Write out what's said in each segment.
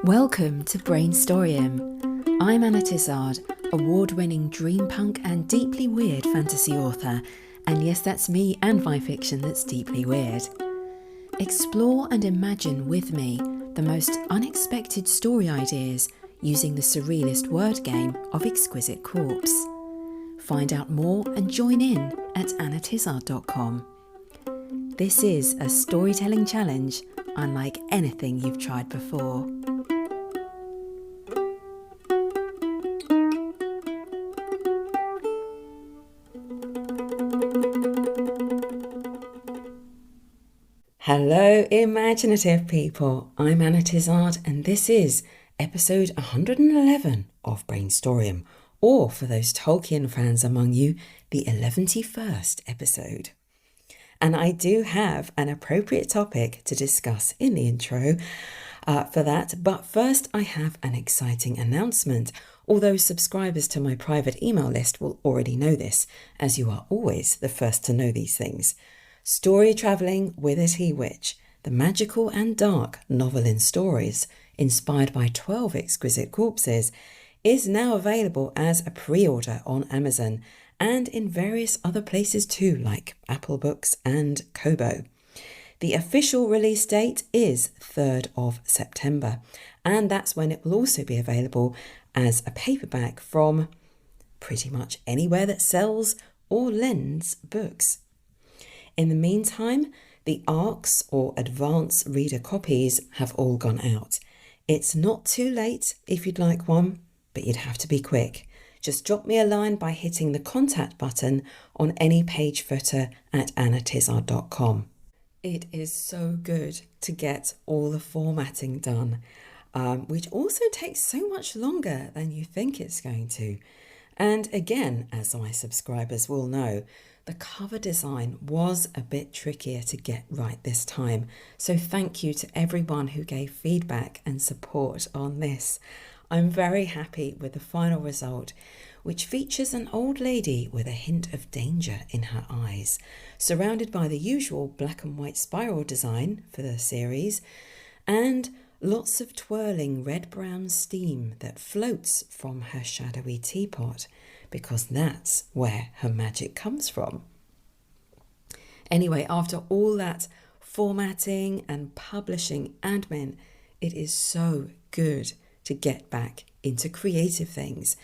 Welcome to Brainstorming. I'm Anna Tizard, award-winning dreampunk and deeply weird fantasy author, and yes, that's me and my fiction that's deeply weird. Explore and imagine with me the most unexpected story ideas using the surrealist word game of Exquisite Corpse. Find out more and join in at annatizard.com. This is a storytelling challenge unlike anything you've tried before. Hello, imaginative people. I'm Anna Tizard, and this is episode 111 of Brainstorming, or for those Tolkien fans among you, the 111st episode. And I do have an appropriate topic to discuss in the intro for that. But first, I have an exciting announcement. Although subscribers to my private email list will already know this, as you are always the first to know these things. Story Travelling with a Tea Witch, the magical and dark novel in stories, inspired by 12 exquisite corpses, is now available as a pre-order on Amazon and in various other places too, like Apple Books and Kobo. The official release date is 3rd of September, and that's when it will also be available as a paperback from pretty much anywhere that sells or lends books. In the meantime, the ARCs or advanced reader copies have all gone out. It's not too late if you'd like one, but you'd have to be quick. Just drop me a line by hitting the contact button on any page footer at annatizard.com. It is so good to get all the formatting done, which also takes so much longer than you think it's going to. And again, as my subscribers will know, the cover design was a bit trickier to get right this time. So thank you to everyone who gave feedback and support on this. I'm very happy with the final result, which features an old lady with a hint of danger in her eyes, surrounded by the usual black and white spiral design for the series, and lots of twirling red-brown steam that floats from her shadowy teapot, because that's where her magic comes from. Anyway, after all that formatting and publishing admin, it is so good to get back into creative things,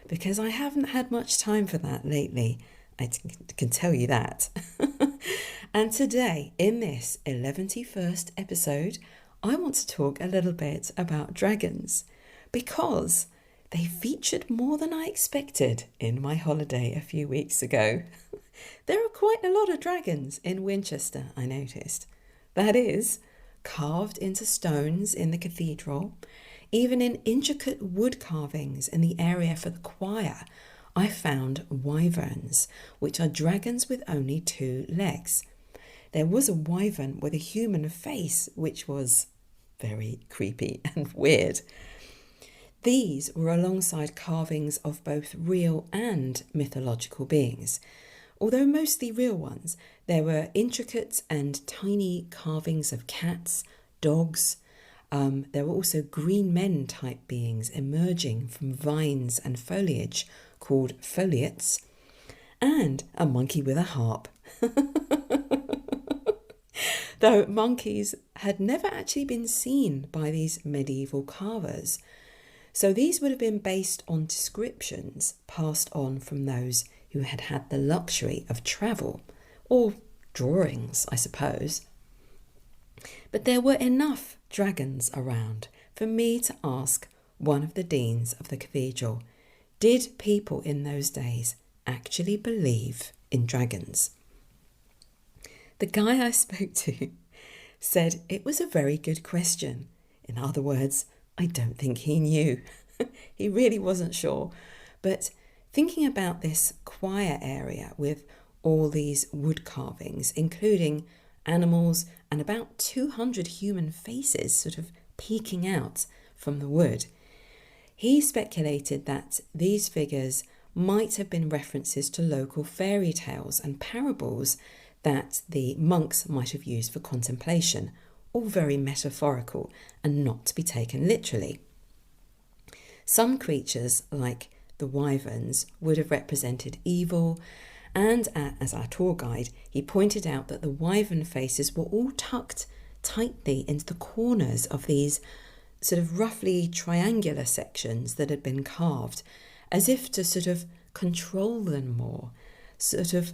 because I haven't had much time for that lately. I can tell you that. And today, in this 111st episode, I want to talk a little bit about dragons, because they featured more than I expected in my holiday a few weeks ago. There are quite a lot of dragons in Winchester, I noticed. That is, carved into stones in the cathedral. Even in intricate wood carvings in the area for the choir, I found wyverns, which are dragons with only 2 legs. There was a wyvern with a human face, which was very creepy and weird. These were alongside carvings of both real and mythological beings. Although mostly real ones, there were intricate and tiny carvings of cats, dogs. There were also green men type beings emerging from vines and foliage called foliates, and a monkey with a harp. Though monkeys had never actually been seen by these medieval carvers. So these would have been based on descriptions passed on from those who had had the luxury of travel, or drawings, I suppose. But there were enough dragons around for me to ask one of the deans of the cathedral, did people in those days actually believe in dragons? The guy I spoke to said it was a very good question. In other words, I don't think he knew. He really wasn't sure. But thinking about this choir area with all these wood carvings, including animals and about 200 human faces sort of peeking out from the wood, he speculated that these figures might have been references to local fairy tales and parables that the monks might have used for contemplation, all very metaphorical and not to be taken literally. Some creatures, like the wyverns, would have represented evil, and as our tour guide, he pointed out that the wyvern faces were all tucked tightly into the corners of these sort of roughly triangular sections that had been carved, as if to sort of control them more, sort of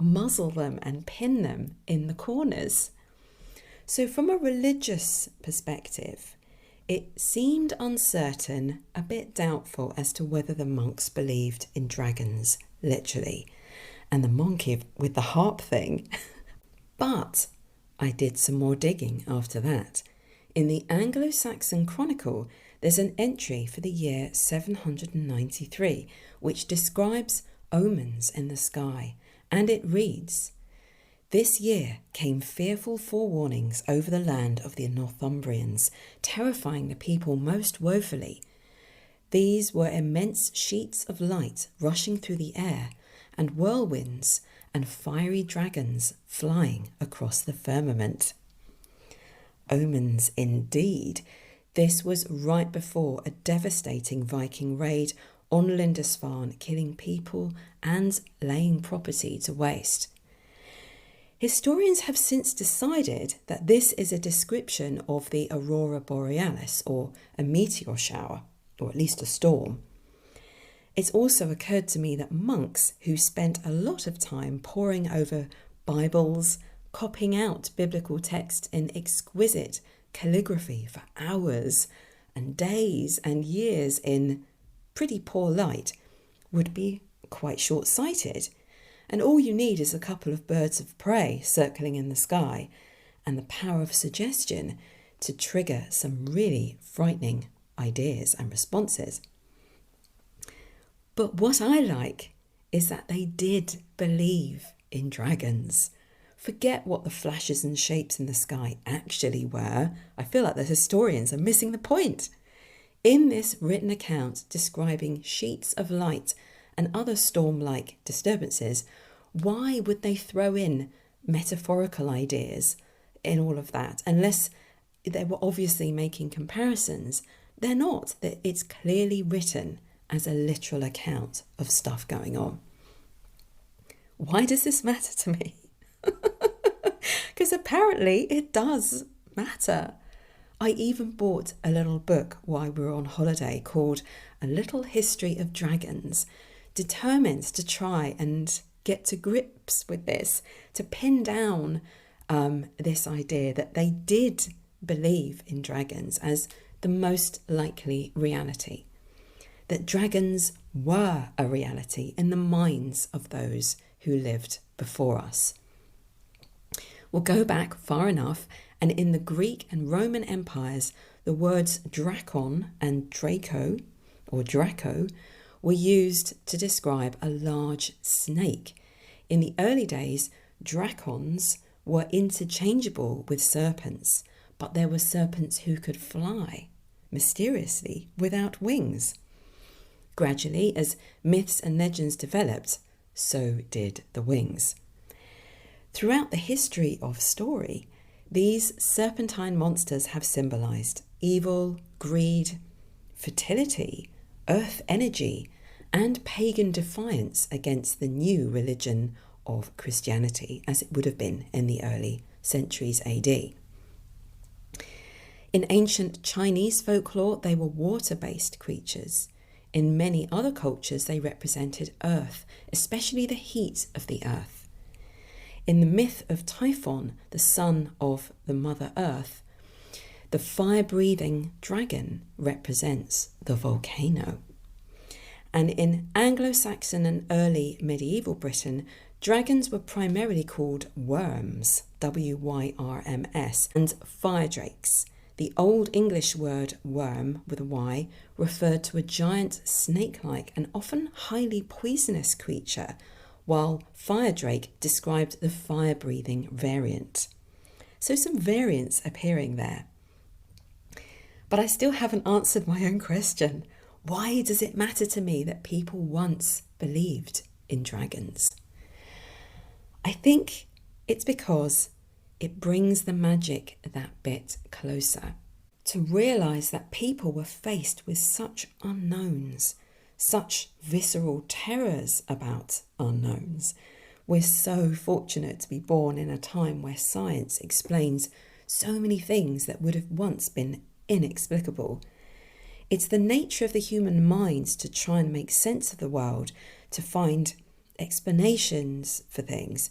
muzzle them and pin them in the corners. So from a religious perspective, it seemed uncertain, a bit doubtful as to whether the monks believed in dragons, literally, and the monkey with the harp thing. But I did some more digging after that. In the Anglo-Saxon Chronicle, there's an entry for the year 793, which describes omens in the sky, and it reads, "This year came fearful forewarnings over the land of the Northumbrians, terrifying the people most woefully. These were immense sheets of light rushing through the air, and whirlwinds, and fiery dragons flying across the firmament." Omens indeed. This was right before a devastating Viking raid on Lindisfarne, killing people and laying property to waste. Historians have since decided that this is a description of the aurora borealis, or a meteor shower, or at least a storm. It's also occurred to me that monks who spent a lot of time poring over Bibles, copying out biblical text in exquisite calligraphy for hours and days and years in pretty poor light, would be quite short-sighted. And all you need is a couple of birds of prey circling in the sky and the power of suggestion to trigger some really frightening ideas and responses. But what I like is that they did believe in dragons. Forget what the flashes and shapes in the sky actually were. I feel like the historians are missing the point. In this written account describing sheets of light and other storm-like disturbances, why would they throw in metaphorical ideas in all of that? Unless they were obviously making comparisons. They're not. It's clearly written as a literal account of stuff going on. Why does this matter to me? Because apparently it does matter. I even bought a little book while we were on holiday called A Little History of Dragons, determined to try and get to grips with this, to pin down this idea that they did believe in dragons as the most likely reality, that dragons were a reality in the minds of those who lived before us. We'll go back far enough, and in the Greek and Roman empires, the words drakon and draco, or draco, were used to describe a large snake. In the early days, drakons were interchangeable with serpents, but there were serpents who could fly, mysteriously, without wings. Gradually, as myths and legends developed, so did the wings. Throughout the history of story, these serpentine monsters have symbolised evil, greed, fertility, earth energy, and pagan defiance against the new religion of Christianity, as it would have been in the early centuries AD. In ancient Chinese folklore, they were water-based creatures. In many other cultures, they represented earth, especially the heat of the earth. In the myth of Typhon, the son of the Mother Earth, the fire-breathing dragon represents the volcano. And in Anglo-Saxon and early medieval Britain, dragons were primarily called worms, W-Y-R-M-S, and fire drakes. The Old English word worm, with a Y, referred to a giant snake-like and often highly poisonous creature, while fire drake described the fire-breathing variant. So some variants appearing there. But I still haven't answered my own question. Why does it matter to me that people once believed in dragons? I think it's because it brings the magic that bit closer. To realise that people were faced with such unknowns, such visceral terrors about unknowns. We're so fortunate to be born in a time where science explains so many things that would have once been inexplicable. It's the nature of the human mind to try and make sense of the world, to find explanations for things,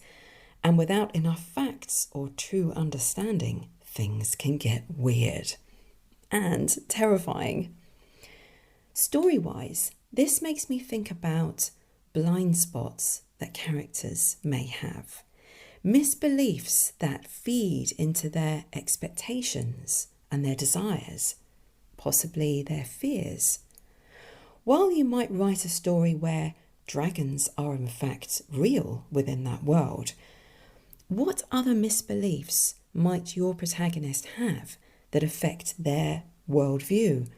and without enough facts or true understanding, things can get weird and terrifying. Story-wise, this makes me think about blind spots that characters may have, misbeliefs that feed into their expectations and their desires, possibly their fears. While you might write a story where dragons are in fact real within that world, what other misbeliefs might your protagonist have that affect their worldview,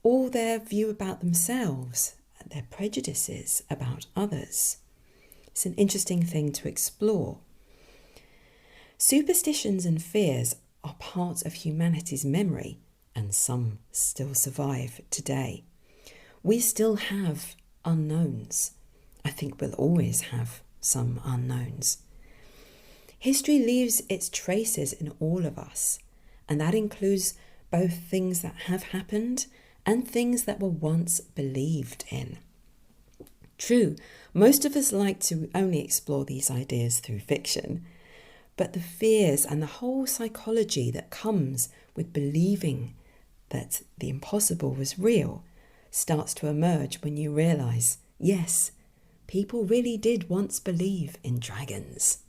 or their view about themselves, their prejudices about others? It's an interesting thing to explore. Superstitions and fears are part of humanity's memory, and some still survive today. We still have unknowns. I think we'll always have some unknowns. History leaves its traces in all of us, and that includes both things that have happened and things that were once believed in. True, most of us like to only explore these ideas through fiction, but the fears and the whole psychology that comes with believing that the impossible was real starts to emerge when you realise, yes, people really did once believe in dragons.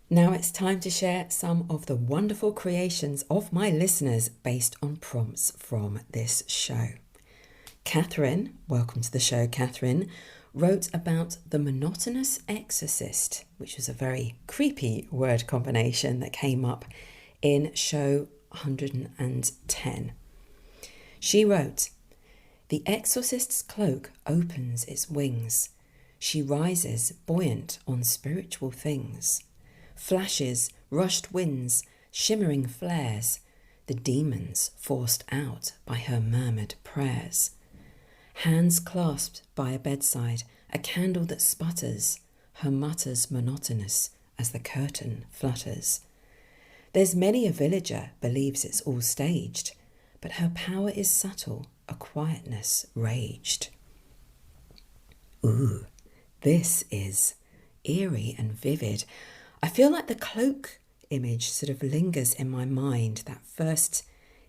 Now it's time to share some of the wonderful creations of my listeners based on prompts from this show. Catherine, welcome to the show, Catherine, wrote about the monotonous exorcist, which was a very creepy word combination that came up in show 110. She wrote, "The exorcist's cloak opens its wings. She rises buoyant on spiritual things. Flashes, rushed winds, shimmering flares, the demons forced out by her murmured prayers. Hands clasped by a bedside, a candle that sputters, her mutters monotonous as the curtain flutters. There's many a villager believes it's all staged, but her power is subtle, a quietness raged." Ooh, this is eerie and vivid. I feel like the cloak image sort of lingers in my mind, that first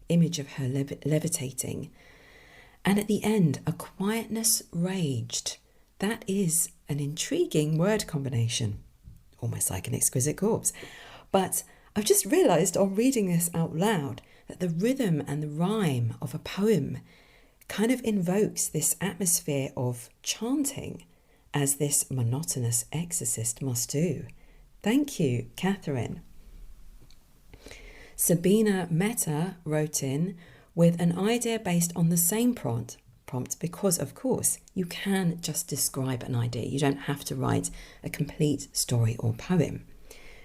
image of her levitating. And at the end, a quietness raged. That is an intriguing word combination, almost like an Exquisite Corpse. But I've just realised on reading this out loud that the rhythm and the rhyme of a poem kind of invokes this atmosphere of chanting, as this monotonous exorcist must do. Thank you, Catherine. Sabina Mehta wrote in with an idea based on the same prompt because, of course, you can just describe an idea. You don't have to write a complete story or poem.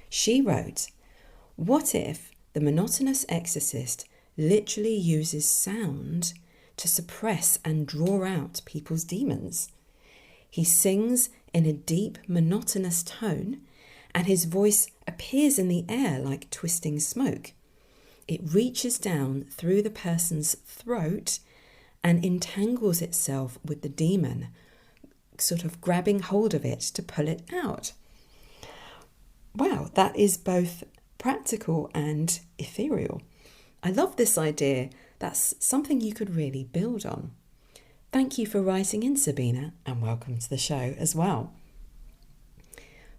She wrote, "What if the monotonous exorcist literally uses sound to suppress and draw out people's demons? He sings in a deep, monotonous tone, and his voice appears in the air like twisting smoke. It reaches down through the person's throat and entangles itself with the demon, sort of grabbing hold of it to pull it out." Wow, that is both practical and ethereal. I love this idea. That's something you could really build on. Thank you for writing in, Sabina, and welcome to the show as well.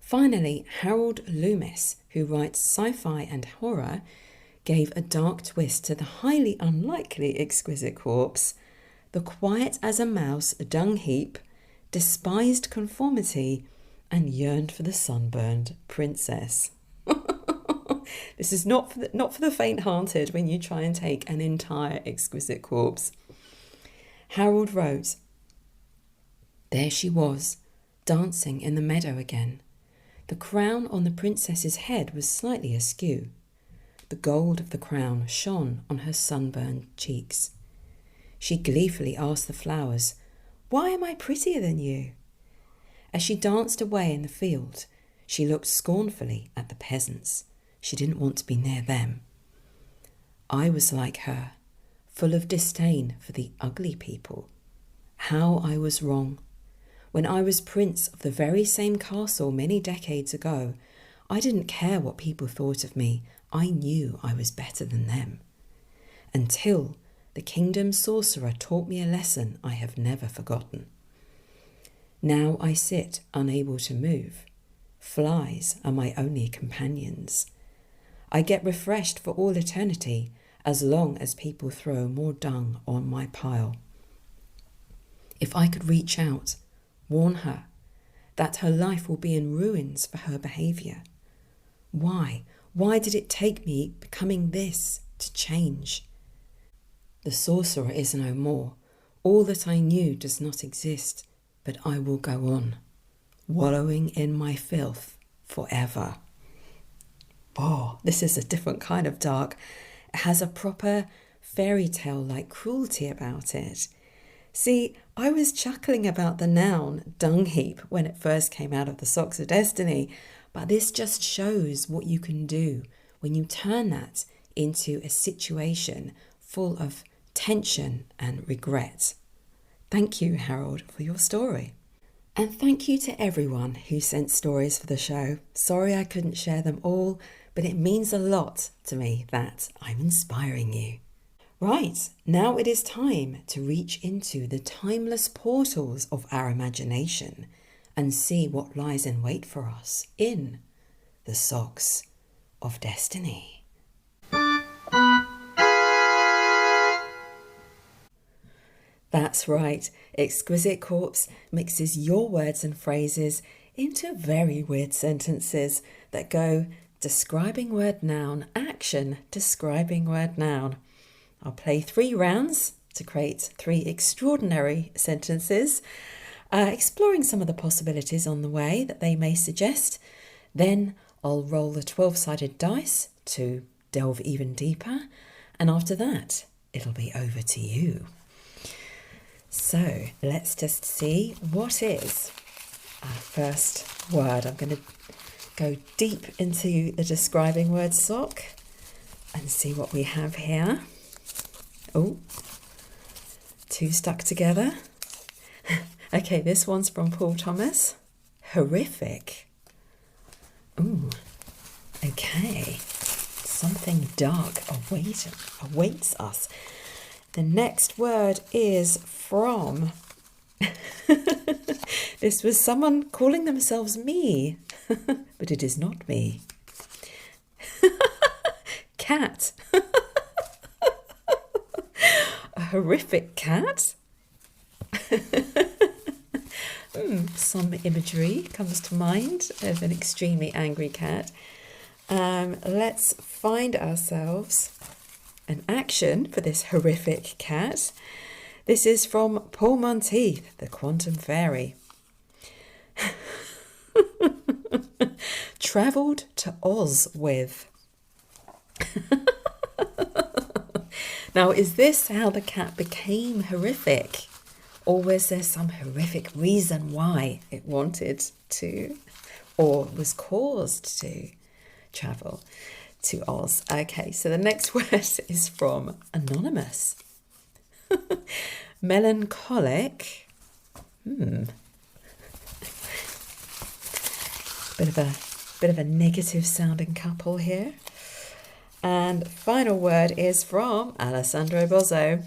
Finally, Harold Loomis, who writes sci-fi and horror, gave a dark twist to the highly unlikely Exquisite Corpse. The quiet as a mouse dung heap, despised conformity, and yearned for the sunburned princess. This is not for the faint-hearted when you try and take an entire Exquisite Corpse. Harold wrote, There she was, dancing in the meadow again. The crown on the princess's head was slightly askew. The gold of the crown shone on her sunburned cheeks. She gleefully asked the flowers, "Why am I prettier than you?" As she danced away in the field, she looked scornfully at the peasants. She didn't want to be near them. I was like her, full of disdain for the ugly people. How I was wrong. When I was prince of the very same castle many decades ago, I didn't care what people thought of me. I knew I was better than them. Until the kingdom's sorcerer taught me a lesson I have never forgotten. Now I sit unable to move. Flies are my only companions. I get refreshed for all eternity as long as people throw more dung on my pile. If I could reach out, warn her that her life will be in ruins for her behaviour. Why? Why did it take me becoming this to change? The sorcerer is no more. All that I knew does not exist, but I will go on, wallowing in my filth forever. Oh, this is a different kind of dark. It has a proper fairy tale-like cruelty about it. See, I was chuckling about the noun dung heap when it first came out of the Socks of Destiny, but this just shows what you can do when you turn that into a situation full of tension and regret. Thank you, Harold, for your story. And thank you to everyone who sent stories for the show. Sorry I couldn't share them all, but it means a lot to me that I'm inspiring you. Right, now it is time to reach into the timeless portals of our imagination and see what lies in wait for us in the Socks of Destiny. That's right, Exquisite Corpse mixes your words and phrases into very weird sentences that go describing word noun, action, describing word noun. I'll play 3 rounds to create 3 extraordinary sentences, exploring some of the possibilities on the way that they may suggest. Then I'll roll the 12-sided dice to delve even deeper, and after that, it'll be over to you. So let's just see what is our first word. I'm going to go deep into the describing word sock and see what we have here. Oh, 2 stuck together. Okay, this one's from Paul Thomas. Horrific. Ooh, okay. Something dark awaits us. The next word is from... This was someone calling themselves me, but it is not me. Cat. A horrific cat. Some imagery comes to mind of an extremely angry cat. Let's find ourselves an action for this horrific cat. This is from Paul Monteith, the Quantum Fairy. Travelled to Oz with. Now, is this how the cat became horrific? Or was there some horrific reason why it wanted to, or was caused to travel to Oz? Okay, so the next word is from Anonymous. Melancholic. Bit of a negative sounding couple here. And final word is from Alessandro Bozzo.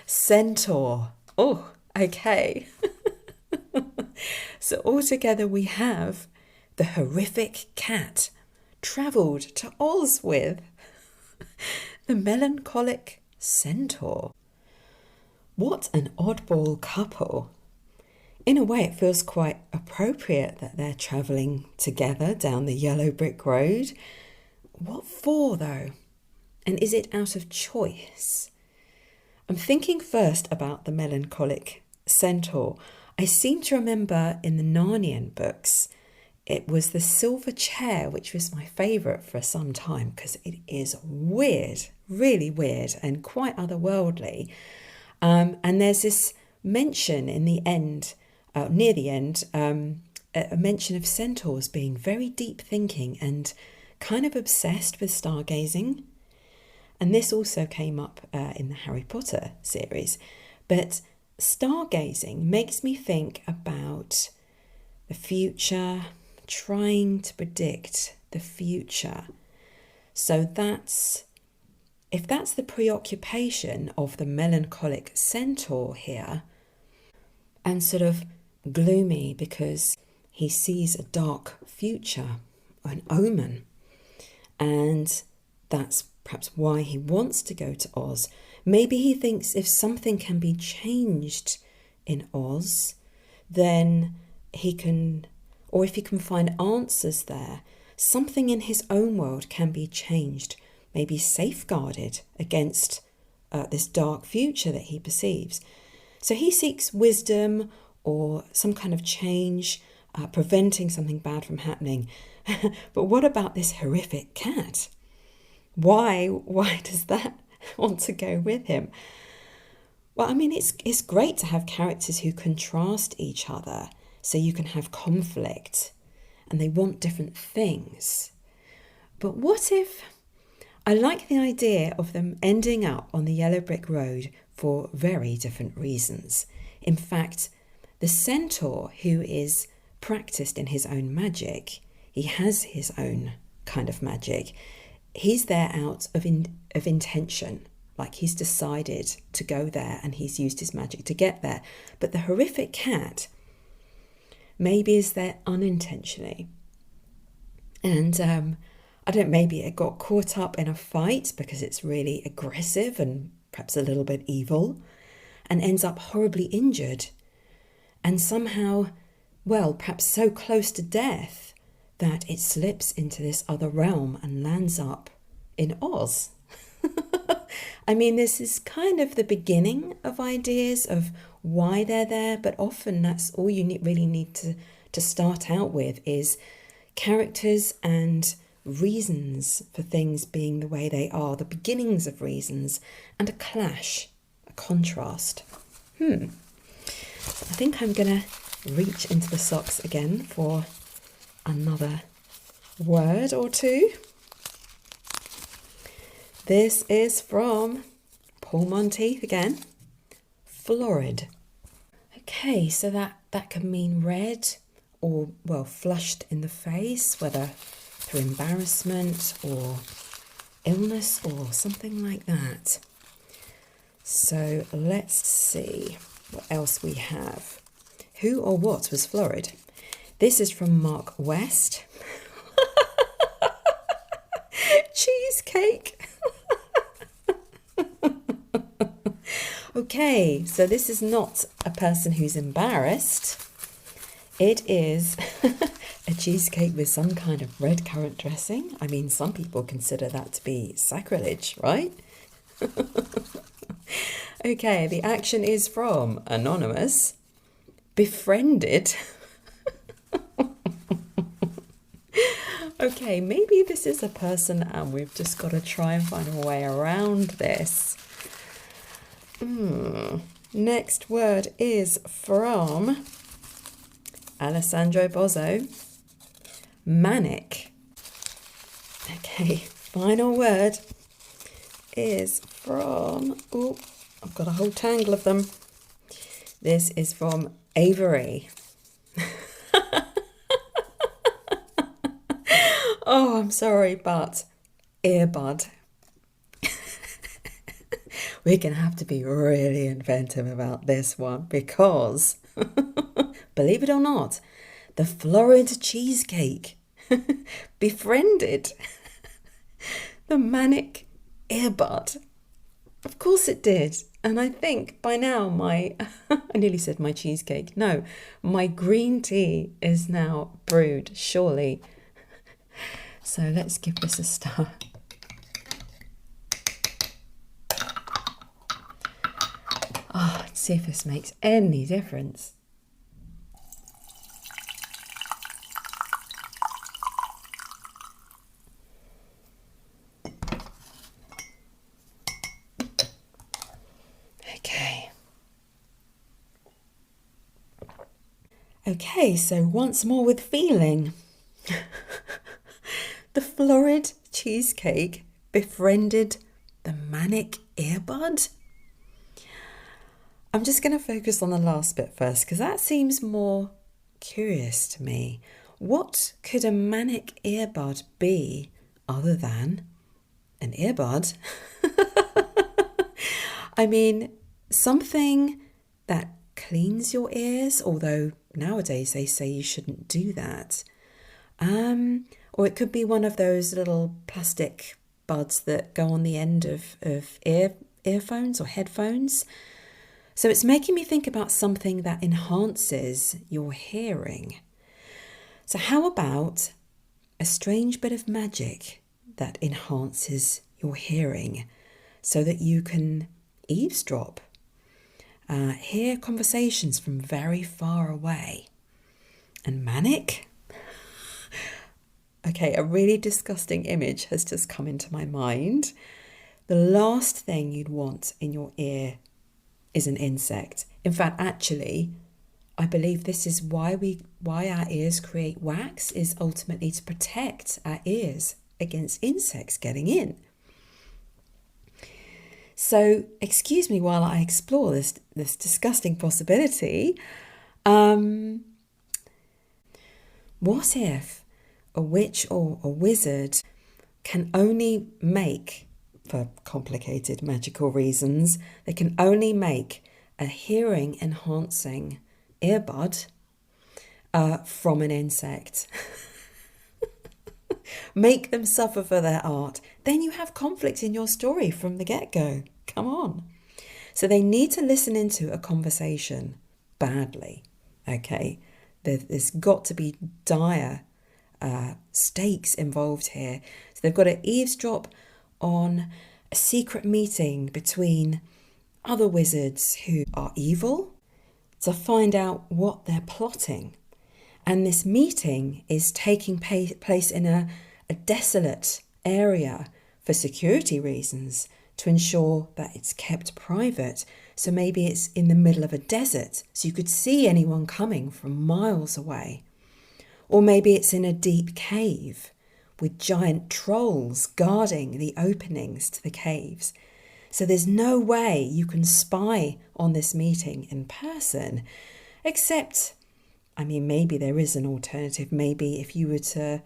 Centaur. Oh, okay. So altogether we have the horrific cat travelled to Oz with, the melancholic centaur. What an oddball couple. In a way, it feels quite appropriate that they're travelling together down the yellow brick road. What for, though? And is it out of choice? I'm thinking first about the melancholic centaur. I seem to remember in the Narnian books, it was the silver chair, which was my favourite for some time because it is weird, really weird and quite otherworldly. And there's this mention in the end, near the end, a mention of centaurs being very deep thinking and kind of obsessed with stargazing. And this also came up in the Harry Potter series. But stargazing makes me think about the future, trying to predict the future. So if that's the preoccupation of the melancholic centaur here, and sort of gloomy because he sees a dark future, an omen, and that's perhaps why he wants to go to Oz. Maybe he thinks if something can be changed in Oz, then he can, or if he can find answers there, something in his own world can be changed, maybe safeguarded against this dark future that he perceives. So he seeks wisdom or some kind of change, preventing something bad from happening. But what about this horrific cat? Why does that want to go with him? Well, I mean, it's great to have characters who contrast each other so you can have conflict and they want different things. But what if, I like the idea of them ending up on the yellow brick road for very different reasons. In fact, the centaur who is practiced in his own magic, he has his own kind of magic. He's there out of intention, like he's decided to go there and he's used his magic to get there. But the horrific cat maybe is there unintentionally. And I don't know, maybe it got caught up in a fight because it's really aggressive and perhaps a little bit evil, and ends up horribly injured. And somehow, well, perhaps so close to death that it slips into this other realm and lands up in Oz. I mean, this is kind of the beginning of ideas of why they're there, but often that's all you really need to start out with is characters and reasons for things being the way they are, the beginnings of reasons, and a clash, a contrast. I think I'm going to reach into the socks again for another word or two. This is from Paul Monteith again. Florid. Okay, so that can mean red or, well, flushed in the face, whether through embarrassment or illness or something like that. So let's see what else we have. Who or what was florid? This is from Mark West. Cheesecake. Okay, so this is not a person who's embarrassed. It is a cheesecake with some kind of red currant dressing. I mean, some people consider that to be sacrilege, right? Okay, the action is from Anonymous. Befriended. Okay, maybe this is a person and we've just got to try and find a way around this. Next word is from Alessandro Bozzo. Manic. Okay, final word is from... Oh, I've got a whole tangle of them. This is from Avery. Oh, I'm sorry, but earbud. We're going to have to be really inventive about this one because, believe it or not, the florid cheesecake befriended the manic earbud. Of course it did. And I think by now I nearly said my cheesecake. No, my green tea is now brewed, surely. So let's give this a stir. Oh, it see if this makes any difference. Okay, so once more with feeling. The florid cheesecake befriended the manic earbud. I'm just going to focus on the last bit first because that seems more curious to me. What could a manic earbud be other than an earbud? I mean, something that cleans your ears, although nowadays they say you shouldn't do that. Or it could be one of those little plastic buds that go on the end of earphones or headphones. So it's making me think about something that enhances your hearing. So how about a strange bit of magic that enhances your hearing so that you can eavesdrop, hear conversations from very far away? And manic? Okay, a really disgusting image has just come into my mind. The last thing you'd want in your ear is an insect. In fact, actually, I believe this is why our ears create wax, is ultimately to protect our ears against insects getting in. So, excuse me while I explore this disgusting possibility. What if a witch or a wizard can only make, for complicated magical reasons, they can only make a hearing enhancing earbud from an insect? Make them suffer for their art. Then you have conflict in your story from the get-go. Come on. So they need to listen into a conversation badly. Okay, there's got to be dire stakes involved here. So they've got to eavesdrop on a secret meeting between other wizards who are evil to find out what they're plotting. And this meeting is taking place in a desolate area for security reasons, to ensure that it's kept private. So maybe it's in the middle of a desert, so you could see anyone coming from miles away. Or maybe it's in a deep cave with giant trolls guarding the openings to the caves. So there's no way you can spy on this meeting in person, except, I mean, maybe there is an alternative. Maybe if you were to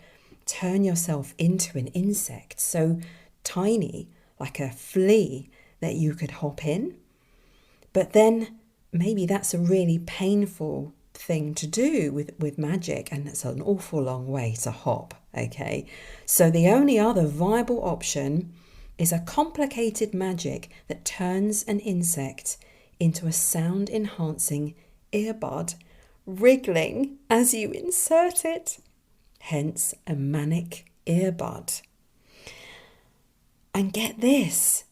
turn yourself into an insect so tiny, like a flea, that you could hop in. But then maybe that's a really painful thing to do with magic, and it's an awful long way to hop. Okay, so the only other viable option is a complicated magic that turns an insect into a sound enhancing earbud, wriggling as you insert it, hence a manic earbud. And get this,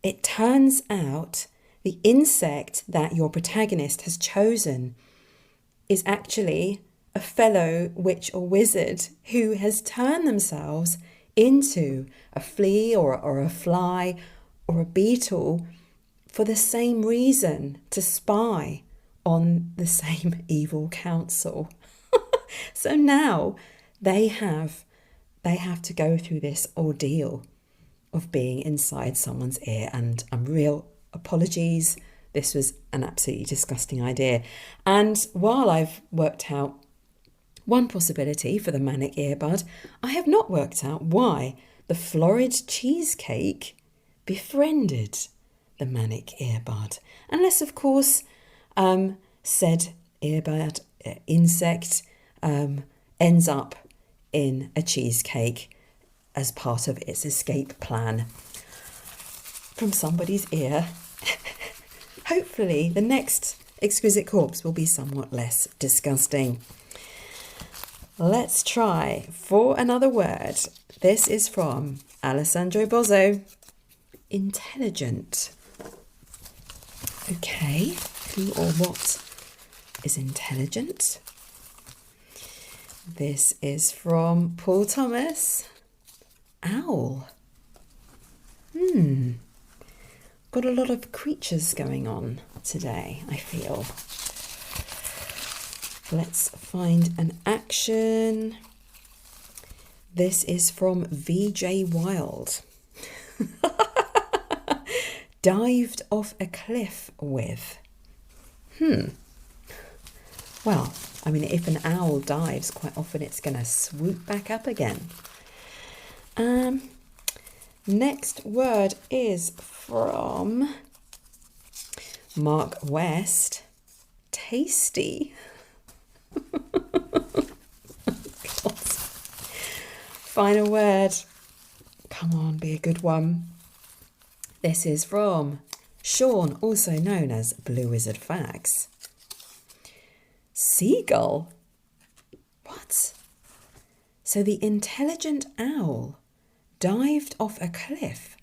it turns out the insect that your protagonist has chosen is actually a fellow witch or wizard who has turned themselves into a flea or a fly or a beetle for the same reason, to spy on the same evil council. So now they have to go through this ordeal of being inside someone's ear, and real apologies. This was an absolutely disgusting idea. And while I've worked out one possibility for the manic earbud, I have not worked out why the florid cheesecake befriended the manic earbud. Unless, of course, said earbud insect ends up in a cheesecake as part of its escape plan from somebody's ear. Hopefully the next Exquisite Corpse will be somewhat less disgusting. Let's try for another word. This is from Alessandro Bozzo. Intelligent. Okay, who or what is intelligent? This is from Paul Thomas. Owl. Got a lot of creatures going on today, I feel. Let's find an action. This is from VJ Wild. Dived off a cliff with. Well, I mean, if an owl dives, quite often it's going to swoop back up again. Next word is from Mark West. Tasty. Final word. Come on, be a good one. This is from Sean, also known as Blue Wizard Facts. Seagull? What? So the intelligent owl dived off a cliff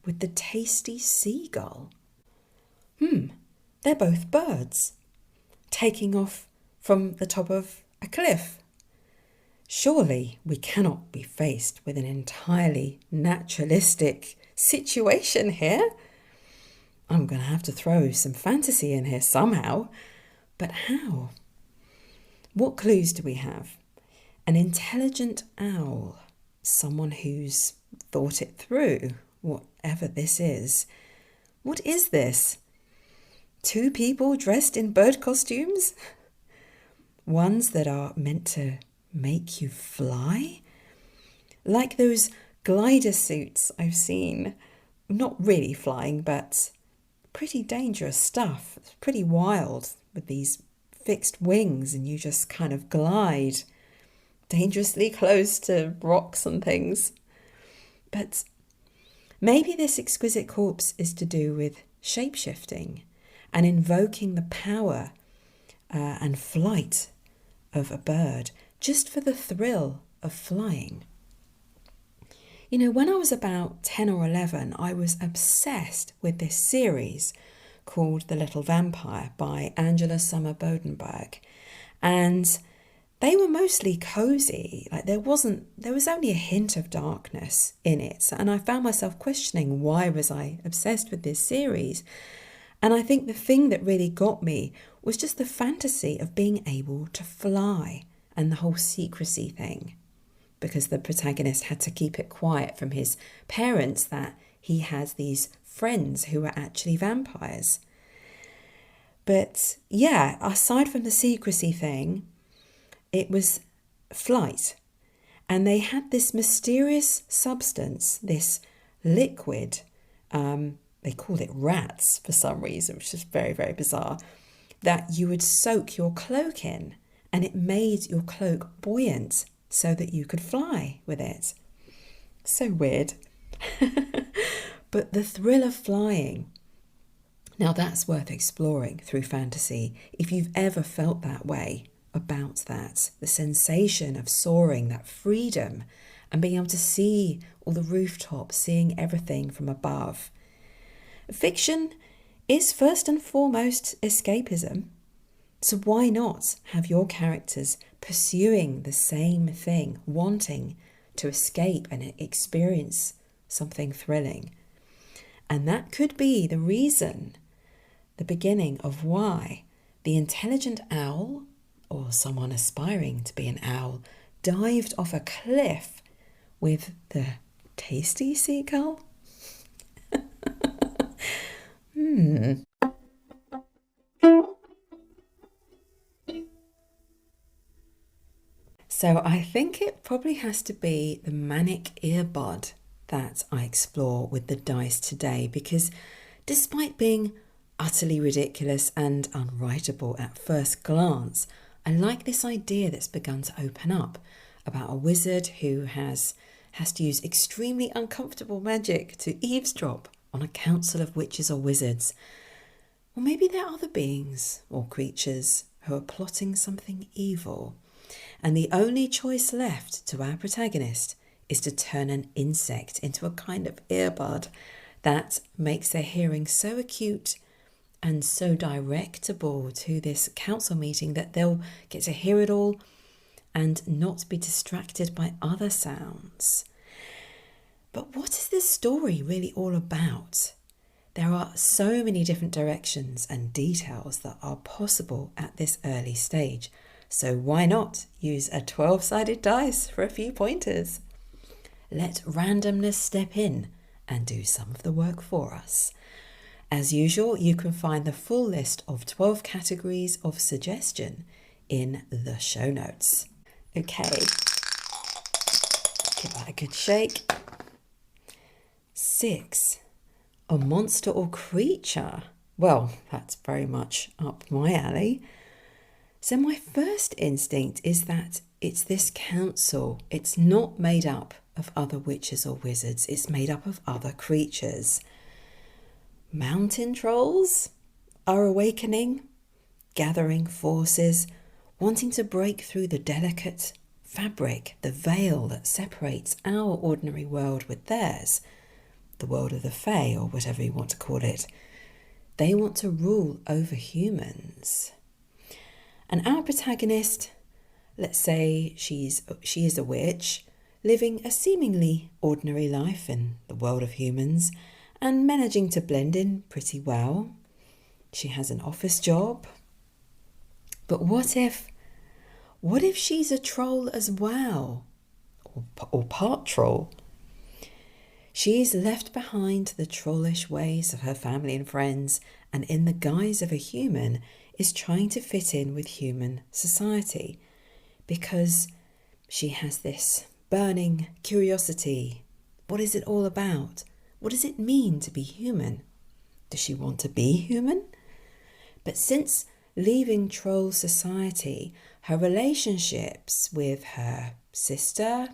with the tasty seagull. They're both birds, taking off from the top of a cliff. Surely we cannot be faced with an entirely naturalistic situation here. I'm going to have to throw some fantasy in here somehow. But how? What clues do we have? An intelligent owl, someone who's thought it through, whatever this is. What is this? Two people dressed in bird costumes? Ones that are meant to make you fly? Like those glider suits I've seen. Not really flying, but pretty dangerous stuff. It's pretty wild with these fixed wings and you just kind of glide dangerously close to rocks and things. But maybe this exquisite corpse is to do with shape-shifting and invoking the power and flight of a bird just for the thrill of flying. You know, when I was about 10 or 11, I was obsessed with this series called The Little Vampire by Angela Summer Bodenberg. And they were mostly cozy. Like there was only a hint of darkness in it. And I found myself questioning, why was I obsessed with this series? And I think the thing that really got me was just the fantasy of being able to fly and the whole secrecy thing. Because the protagonist had to keep it quiet from his parents that he has these friends who are actually vampires. But yeah, aside from the secrecy thing, it was flight. And they had this mysterious substance, this liquid, they called it rats for some reason, which is very, very bizarre, that you would soak your cloak in and it made your cloak buoyant so that you could fly with it. So weird. But the thrill of flying, now that's worth exploring through fantasy. If you've ever felt that way about that, the sensation of soaring, that freedom, and being able to see all the rooftops, seeing everything from above. Fiction is first and foremost escapism. So why not have your characters pursuing the same thing, wanting to escape and experience something thrilling? And that could be the reason, the beginning of why the intelligent owl, or someone aspiring to be an owl, dived off a cliff with the tasty seagull. So I think it probably has to be the manic earbud that I explore with the dice today, because despite being utterly ridiculous and unwritable at first glance, I like this idea that's begun to open up about a wizard who has to use extremely uncomfortable magic to eavesdrop on a council of witches or wizards. Or maybe they're other beings or creatures who are plotting something evil. And the only choice left to our protagonist is to turn an insect into a kind of earbud that makes their hearing so acute and so directable to this council meeting that they'll get to hear it all and not be distracted by other sounds. But what is this story really all about? There are so many different directions and details that are possible at this early stage. So why not use a 12-sided dice for a few pointers? Let randomness step in and do some of the work for us. As usual, you can find the full list of 12 categories of suggestion in the show notes. Okay, give that a good shake. 6. A monster or creature. Well, that's very much up my alley. So my first instinct is that it's this council. It's not made up of other witches or wizards. It's made up of other creatures. Mountain trolls are awakening, gathering forces, wanting to break through the delicate fabric, the veil that separates our ordinary world with theirs, the world of the Fae, or whatever you want to call it. They want to rule over humans. And our protagonist, let's say she is a witch, living a seemingly ordinary life in the world of humans and managing to blend in pretty well. She has an office job. But what if she's a troll as well? Or part troll? She's left behind the trollish ways of her family and friends, and in the guise of a human is trying to fit in with human society because she has this burning curiosity. What is it all about? What does it mean to be human? Does she want to be human? But since leaving troll society, her relationships with her sister,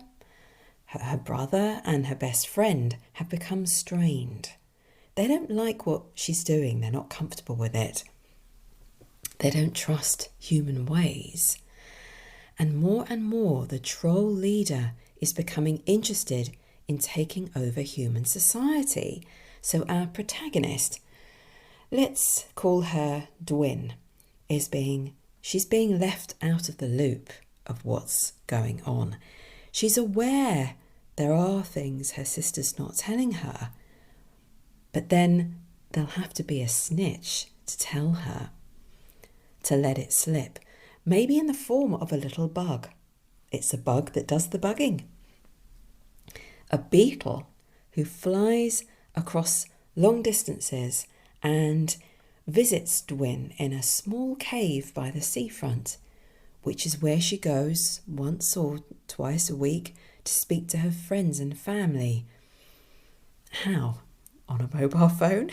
her brother and her best friend have become strained. They don't like what she's doing. They're not comfortable with it. They don't trust human ways. And more, the troll leader is becoming interested in taking over human society. So our protagonist, let's call her Dwin, she's being left out of the loop of what's going on. She's aware there are things her sister's not telling her, but then there'll have to be a snitch to tell her, to let it slip, maybe in the form of a little bug. It's a bug that does the bugging. A beetle who flies across long distances and visits Dwin in a small cave by the seafront, which is where she goes once or twice a week to speak to her friends and family. How? On a mobile phone?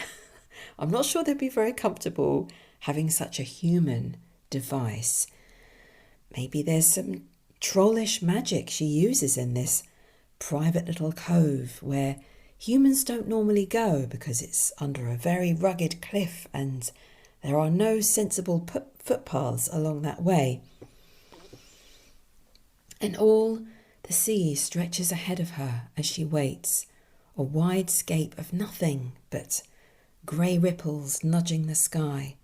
I'm not sure they'd be very comfortable having such a human device. Maybe there's some trollish magic she uses in this private little cove where humans don't normally go because it's under a very rugged cliff and there are no sensible footpaths along that way. And all the sea stretches ahead of her as she waits, a wide scape of nothing but grey ripples nudging the sky.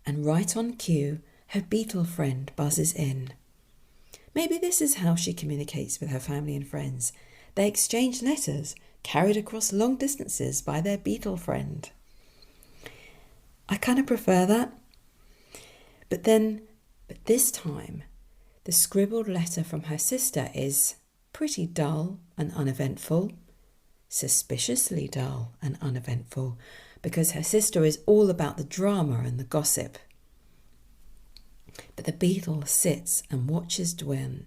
And right on cue, her beetle friend buzzes in. Maybe this is how she communicates with her family and friends. They exchange letters carried across long distances by their beetle friend. I kind of prefer that. But this time, the scribbled letter from her sister is pretty dull and uneventful, suspiciously dull and uneventful, because her sister is all about the drama and the gossip. But the beetle sits and watches Dwin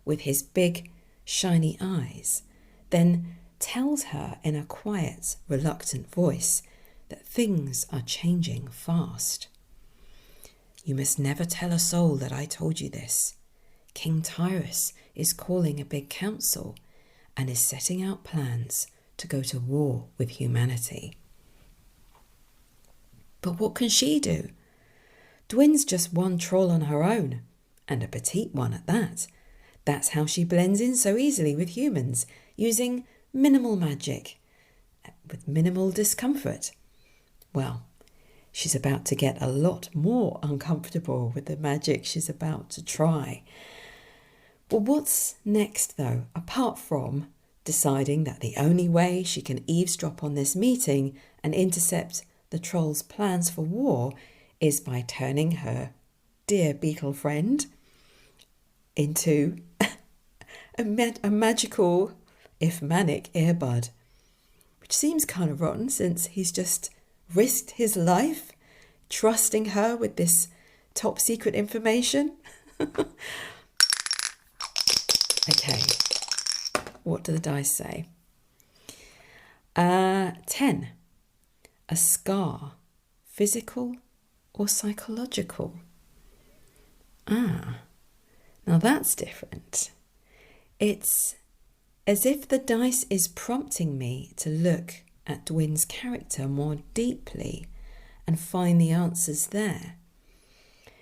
with his big, shiny eyes, then tells her in a quiet, reluctant voice that things are changing fast. You must never tell a soul that I told you this. King Tyrus is calling a big council and is setting out plans to go to war with humanity. But what can she do? Dwin's just one troll on her own, and a petite one at that. That's how she blends in so easily with humans, using minimal magic, with minimal discomfort. Well, she's about to get a lot more uncomfortable with the magic she's about to try. But what's next though, apart from deciding that the only way she can eavesdrop on this meeting and intercept the troll's plans for war is by turning her dear beetle friend into a magical, if manic, earbud, which seems kind of rotten since he's just risked his life trusting her with this top secret information. Okay, what do the dice say? 10. A scar, physical or psychological? Now that's different. It's as if the dice is prompting me to look at Dwin's character more deeply and find the answers there.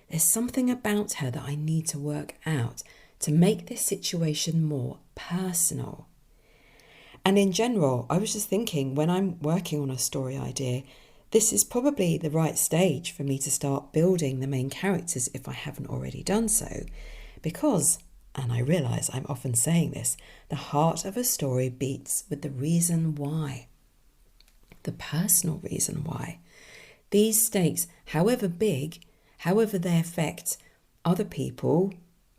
There's something about her that I need to work out to make this situation more personal. And in general, I was just thinking, when I'm working on a story idea, this is probably the right stage for me to start building the main characters if I haven't already done so. Because, and I realise I'm often saying this, the heart of a story beats with the reason why. The personal reason why. These stakes, however big, however they affect other people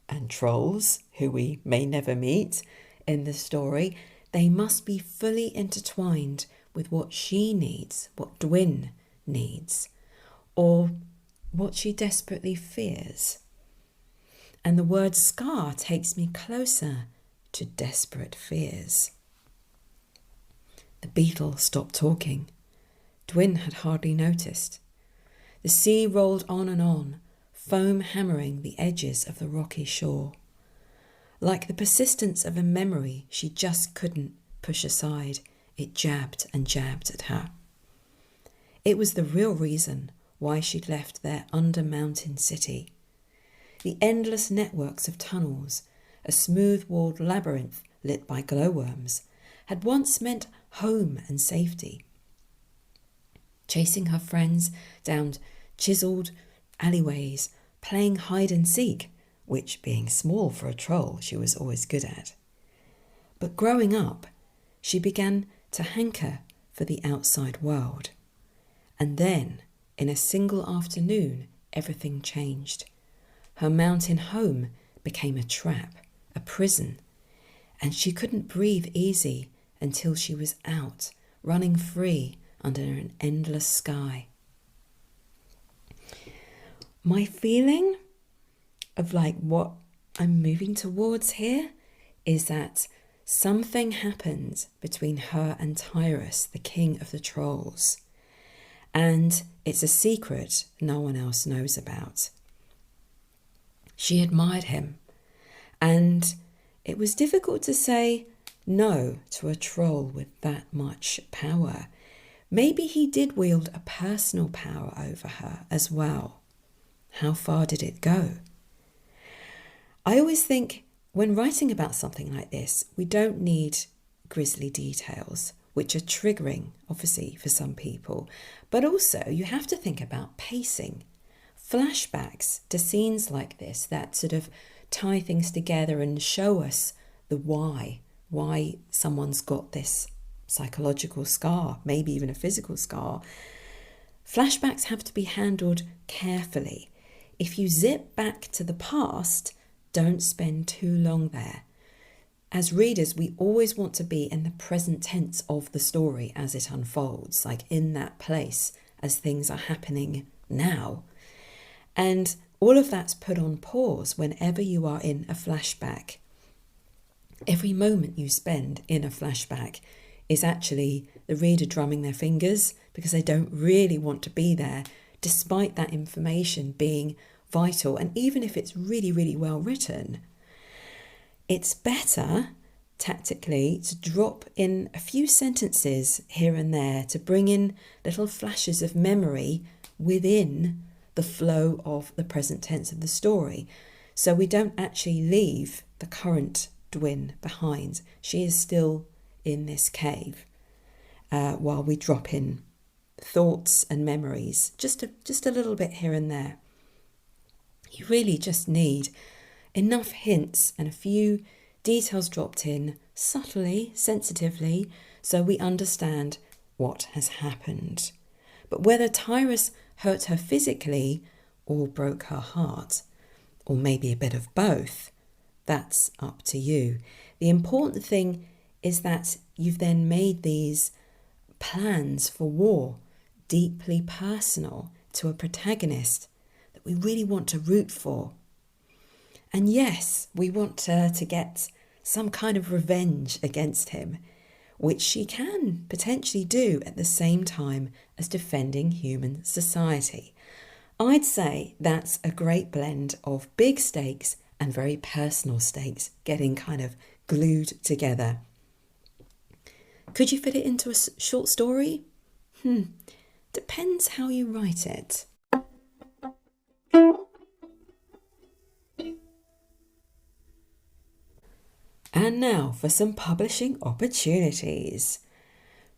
and trolls who we may never meet in the story, they must be fully intertwined with what she needs, what Dwin needs, or what she desperately fears. And the word scar takes me closer to desperate fears. The beetle stopped talking. Dwin had hardly noticed. The sea rolled on, foam hammering the edges of the rocky shore. Like the persistence of a memory she just couldn't push aside, it jabbed and jabbed at her. It was the real reason why she'd left their under-mountain city. The endless networks of tunnels, a smooth-walled labyrinth lit by glowworms, had once meant home and safety. Chasing her friends down chiselled alleyways, playing hide and seek, which, being small for a troll, she was always good at. But growing up, she began to hanker for the outside world. And then, in a single afternoon, everything changed. Her mountain home became a trap, a prison, and she couldn't breathe easy until she was out, running free under an endless sky. My feeling of like what I'm moving towards here is that something happened between her and Tyrus, the king of the trolls, and it's a secret no one else knows about. She admired him, and it was difficult to say no to a troll with that much power. Maybe he did wield a personal power over her as well. How far did it go? I always think when writing about something like this, we don't need grisly details, which are triggering, obviously, for some people. But also, you have to think about pacing. Flashbacks to scenes like this that sort of tie things together and show us the why someone's got this psychological scar, maybe even a physical scar. Flashbacks have to be handled carefully. If you zip back to the past, don't spend too long there. As readers, we always want to be in the present tense of the story as it unfolds, like in that place as things are happening now. And all of that's put on pause whenever you are in a flashback. Every moment you spend in a flashback is actually the reader drumming their fingers because they don't really want to be there, despite that information being vital. And even if it's really, really well written, it's better tactically to drop in a few sentences here and there to bring in little flashes of memory within the flow of the present tense of the story. So we don't actually leave the current Dwin behind. She is still in this cave while we drop in thoughts and memories, just a little bit here and there. You really just need enough hints and a few details dropped in subtly, sensitively, so we understand what has happened. But whether Tyrus hurt her physically or broke her heart, or maybe a bit of both, that's up to you. The important thing is that you've then made these plans for war deeply personal to a protagonist that we really want to root for. And yes, we want her to get some kind of revenge against him, which she can potentially do at the same time as defending human society. I'd say that's a great blend of big stakes and very personal stakes getting kind of glued together. Could you fit it into a short story? Depends how you write it. And now for some publishing opportunities.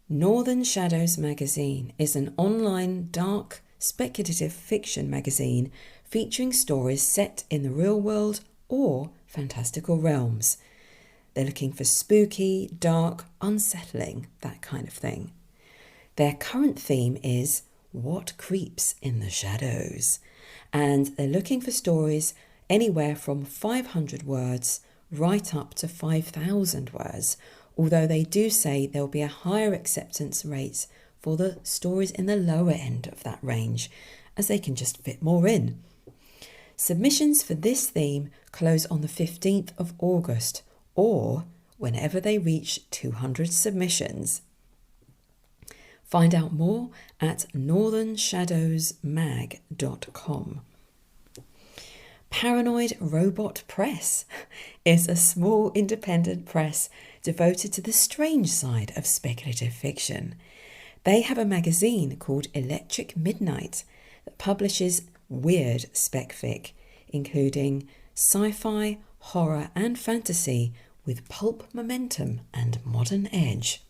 Northern Shadows magazine is an online dark speculative fiction magazine featuring stories set in the real world or fantastical realms. They're looking for spooky, dark, unsettling, that kind of thing. Their current theme is What Creeps in the Shadows, and they're looking for stories anywhere from 500 words right up to 5,000 words, although they do say there'll be a higher acceptance rate for the stories in the lower end of that range, as they can just fit more in. Submissions for this theme close on the 15th of August, or whenever they reach 200 submissions. Find out more at northernshadowsmag.com. Paranoid Robot Press is a small independent press devoted to the strange side of speculative fiction. They have a magazine called Electric Midnight that publishes weird spec fic, including sci-fi, horror and fantasy with pulp momentum and modern edge.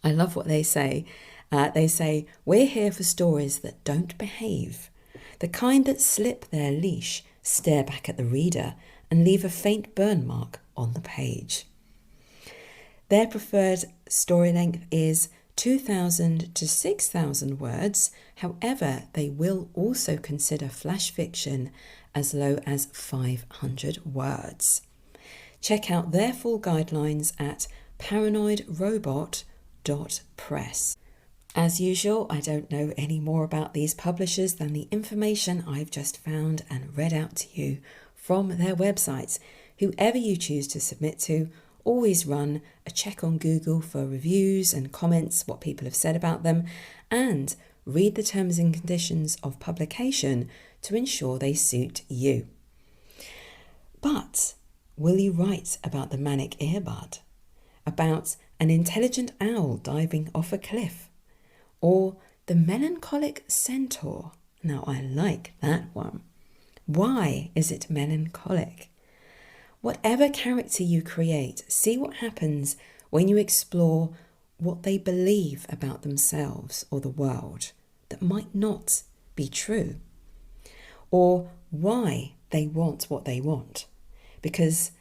I love what they say. They say, we're here for stories that don't behave, the kind that slip their leash, stare back at the reader and leave a faint burn mark on the page. Their preferred story length is 2,000 to 6,000 words. However, they will also consider flash fiction as low as 500 words. Check out their full guidelines at paranoidrobot.press. As usual, I don't know any more about these publishers than the information I've just found and read out to you from their websites. Whoever you choose to submit to, always run a check on Google for reviews and comments, what people have said about them, and read the terms and conditions of publication to ensure they suit you. But will you write about the manic earbud? About an intelligent owl diving off a cliff? Or the melancholic centaur? Now I like that one. Why is it melancholic? Whatever character you create, see what happens when you explore what they believe about themselves or the world that might not be true. Or why they want what they want. Because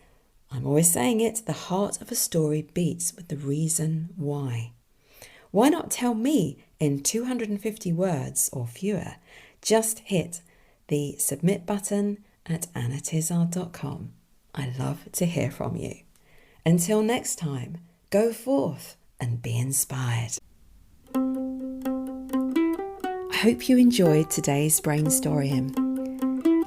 I'm always saying it, the heart of a story beats with the reason why. Why not tell me in 250 words or fewer? Just hit the submit button at annatizard.com. I love to hear from you. Until next time, go forth and be inspired. I hope you enjoyed today's Brainstorming.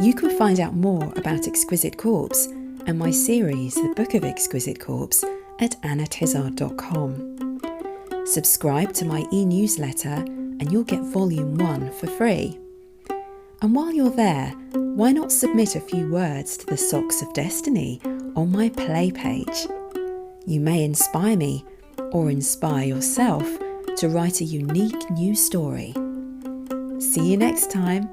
You can find out more about Exquisite Corpse and my series, The Book of Exquisite Corpse, at annatizard.com. Subscribe to my e-newsletter and you'll get Volume 1 for free. And while you're there, why not submit a few words to the Socks of Destiny on my play page? You may inspire me or inspire yourself to write a unique new story. See you next time.